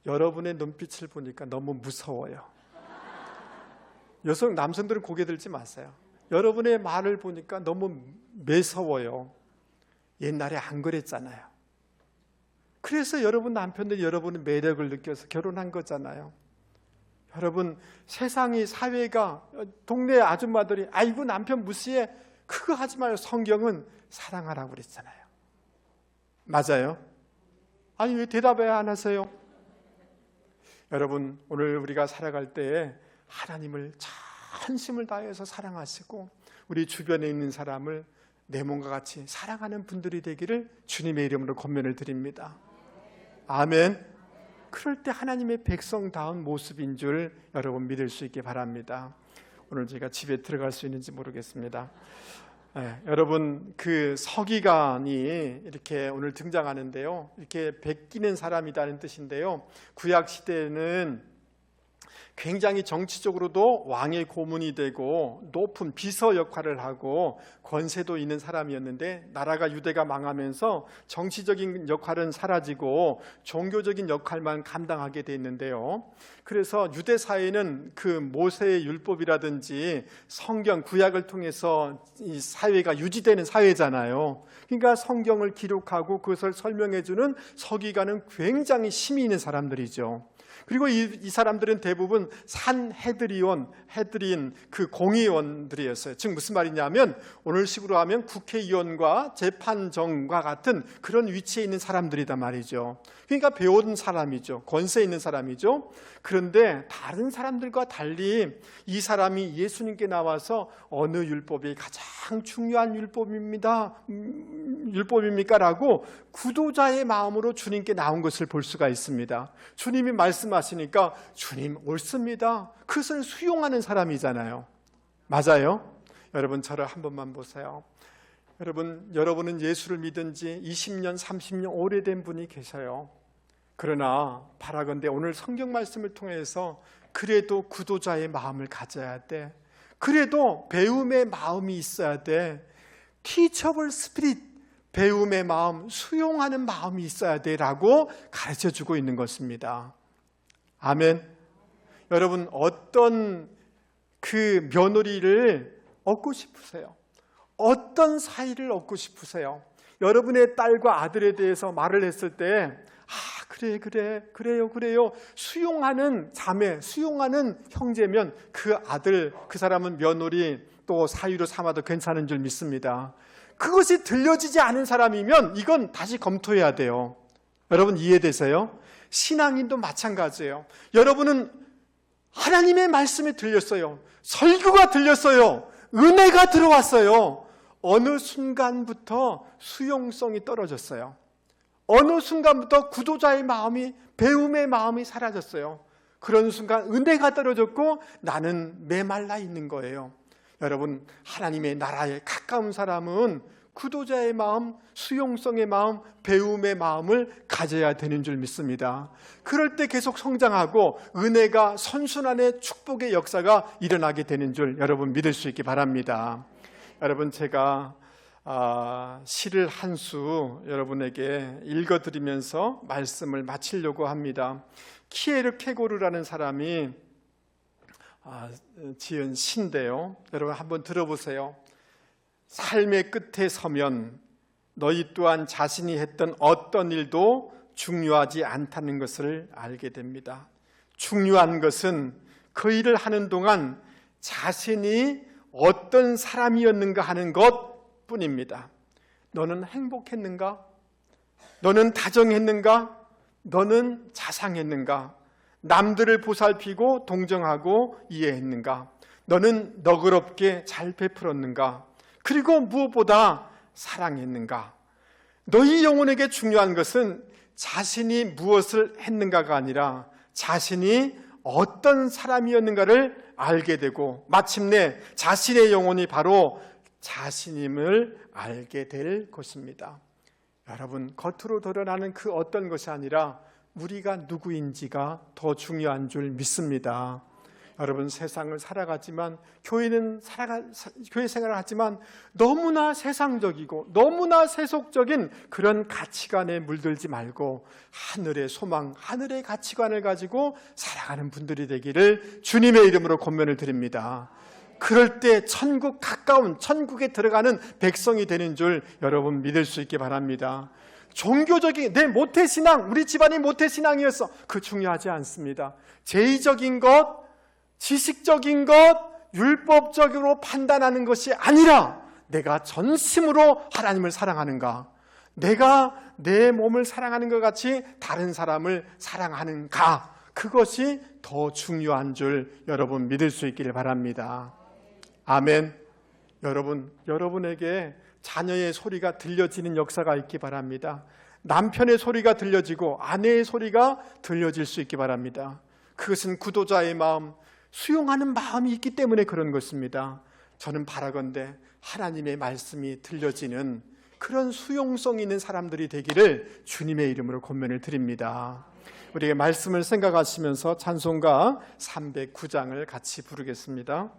여러분의 눈빛을 보니까 너무 무서워요. 남성들은 고개 들지 마세요. 여러분의 말을 보니까 너무 매서워요. 옛날에 안 그랬잖아요. 그래서 여러분 남편들이 여러분의 매력을 느껴서 결혼한 거잖아요. 여러분, 세상이, 사회가, 동네 아줌마들이 아이고 남편 무시해, 그거 하지 마요. 성경은 사랑하라고 그랬잖아요. 맞아요? 아니 왜 대답을 안 하세요? 여러분, 오늘 우리가 살아갈 때에 하나님을 전심을 다해서 사랑하시고 우리 주변에 있는 사람을 내 몸과 같이 사랑하는 분들이 되기를 주님의 이름으로 권면을 드립니다. 아멘. 그럴 때 하나님의 백성다운 모습인 줄 여러분 믿을 수 있게 바랍니다. 오늘 제가 집에 들어갈 수 있는지 모르겠습니다. 여러분, 그 서기관이 이렇게 오늘 등장하는데요, 이렇게 베끼는 사람이라는 뜻인데요, 구약 시대에는 굉장히 정치적으로도 왕의 고문이 되고 높은 비서 역할을 하고 권세도 있는 사람이었는데, 나라가 유대가 망하면서 정치적인 역할은 사라지고 종교적인 역할만 감당하게 됐는데요, 그래서 유대 사회는 그 모세의 율법이라든지 성경 구약을 통해서 이 사회가 유지되는 사회잖아요. 그러니까 성경을 기록하고 그것을 설명해주는 서기관은 굉장히 힘이 있는 사람들이죠. 그리고 이 사람들은 대부분 산헤드린 그 공의원들이었어요. 즉 무슨 말이냐면 오늘식으로 하면 국회의원과 재판정과 같은 그런 위치에 있는 사람들이단 말이죠. 그러니까 배운 사람이죠. 권세 있는 사람이죠. 그런데 다른 사람들과 달리 이 사람이 예수님께 나와서 어느 율법이 가장 중요한 율법입니까? 라고 구도자의 마음으로 주님께 나온 것을 볼 수가 있습니다. 주님이 말씀하시니까 주님 옳습니다. 그것을 수용하는 사람이잖아요. 맞아요? 여러분, 저를 한 번만 보세요. 여러분은 예수를 믿은 지 20년, 30년 오래된 분이 계셔요. 그러나 바라건대 오늘 성경 말씀을 통해서 그래도 구도자의 마음을 가져야 돼. 그래도 배움의 마음이 있어야 돼. Teachable spirit, 배움의 마음, 수용하는 마음이 있어야 돼라고 가르쳐주고 있는 것입니다. 아멘. 여러분, 어떤 그 며느리를 얻고 싶으세요? 어떤 사이를 얻고 싶으세요? 여러분의 딸과 아들에 대해서 말을 했을 때 그래요 수용하는 자매, 수용하는 형제면 그 아들, 그 사람은 며느리 또 사위로 삼아도 괜찮은 줄 믿습니다. 그것이 들려지지 않은 사람이면 이건 다시 검토해야 돼요. 여러분 이해되세요? 신앙인도 마찬가지예요. 여러분은 하나님의 말씀이 들렸어요. 설교가 들렸어요. 은혜가 들어왔어요. 어느 순간부터 수용성이 떨어졌어요. 어느 순간부터 구도자의 마음이, 배움의 마음이 사라졌어요. 그런 순간 은혜가 떨어졌고 나는 메말라 있는 거예요. 여러분, 하나님의 나라에 가까운 사람은 구도자의 마음, 수용성의 마음, 배움의 마음을 가져야 되는 줄 믿습니다. 그럴 때 계속 성장하고 은혜가 선순환의 축복의 역사가 일어나게 되는 줄 여러분 믿을 수 있기 바랍니다. 여러분, 제가 시를 한 수 여러분에게 읽어드리면서 말씀을 마치려고 합니다. 키에르케고르라는 사람이 지은 시인데요, 여러분 한번 들어보세요. 삶의 끝에 서면 너희 또한 자신이 했던 어떤 일도 중요하지 않다는 것을 알게 됩니다. 중요한 것은 그 일을 하는 동안 자신이 어떤 사람이었는가 하는 것 뿐입니다. 너는 행복했는가? 너는 다정했는가? 너는 자상했는가? 남들을 보살피고 동정하고 이해했는가? 너는 너그럽게 잘 베풀었는가? 그리고 무엇보다 사랑했는가? 너희 영혼에게 중요한 것은 자신이 무엇을 했는가가 아니라 자신이 어떤 사람이었는가를 알게 되고 마침내 자신의 영혼이 바로 자신임을 알게 될 것입니다. 여러분, 겉으로 드러나는 그 어떤 것이 아니라 우리가 누구인지가 더 중요한 줄 믿습니다. 여러분, 세상을 살아가지만 교회 생활을 하지만 너무나 세상적이고 너무나 세속적인 그런 가치관에 물들지 말고 하늘의 소망, 하늘의 가치관을 가지고 살아가는 분들이 되기를 주님의 이름으로 권면을 드립니다. 그럴 때 천국 가까운 천국에 들어가는 백성이 되는 줄 여러분 믿을 수 있기 바랍니다. 종교적인 내 모태신앙, 우리 집안이 모태신앙이었어, 그 중요하지 않습니다. 제의적인 것, 지식적인 것, 율법적으로 판단하는 것이 아니라 내가 전심으로 하나님을 사랑하는가, 내가 내 몸을 사랑하는 것 같이 다른 사람을 사랑하는가, 그것이 더 중요한 줄 여러분 믿을 수 있기를 바랍니다. 아멘. 여러분에게 자녀의 소리가 들려지는 역사가 있기 바랍니다. 남편의 소리가 들려지고 아내의 소리가 들려질 수 있기 바랍니다. 그것은 구도자의 마음, 수용하는 마음이 있기 때문에 그런 것입니다. 저는 바라건대 하나님의 말씀이 들려지는 그런 수용성 있는 사람들이 되기를 주님의 이름으로 권면을 드립니다. 우리의 말씀을 생각하시면서 찬송가 309장을 같이 부르겠습니다.